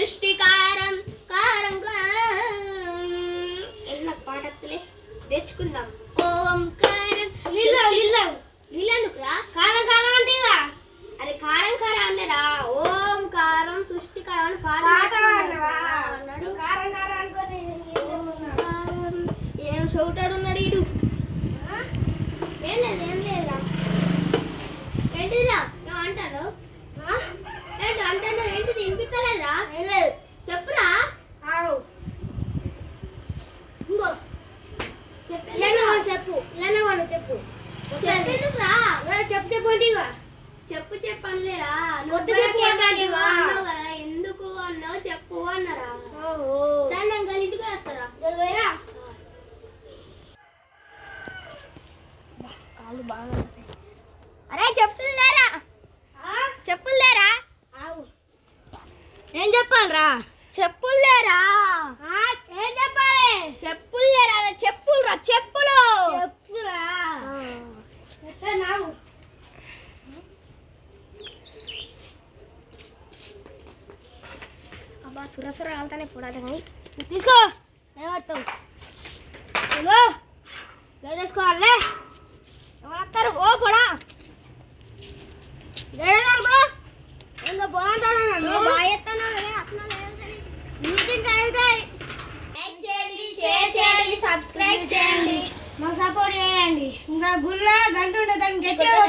సృష్టికారం కారం ఎలా పాటలే తెచ్చుకుందాం. ఓంకారం నీళ్ళెందుకురా? కారం కారం అంటేగా. అరే కారం కారం అనలేరా, ఓంకారం సృష్టికారం అని పాట అన్నాడు. ఏం చౌటాడు ఉన్నాడు ఈడు. ఏం లేదురా. ఏంటిదిరా నువ్వు అంటాడు? ఏంటి అంటాడు? ఏంటిది వినిపించలేదురా? ఏం లేదు, చెప్పురా. ఇంకో చెప్పు చెప్పు చెప్పేందుకురా? చెప్పండి చెప్పనలేరా? అన్నావు కదా, ఎందుకు అన్నావు చెప్పు అన్నారా? సరే నేను గలింటికి వస్తారా? వేరా కాళ్ళు బాగా. అరే చెప్పులు లేరా? ఏం చెప్పాలరా? చెప్పులు లేరా? ఏం చెప్పాలి? చెప్పులు లేరా? చెప్పులు నాకు అబ్బా సురసుర వెళ్తానే పోడాలి కానీ తీసుకో. ఏమవుతావు వేసుకోవాలి. ఎవరు వస్తారు? ఓ పొడా సబ్స్క్రైబ్ చేయండి, మాకు సపోర్ట్ చేయండి. ఇంకా గుళ్ళ గంట ఉండదు, దాన్ని గట్టిగా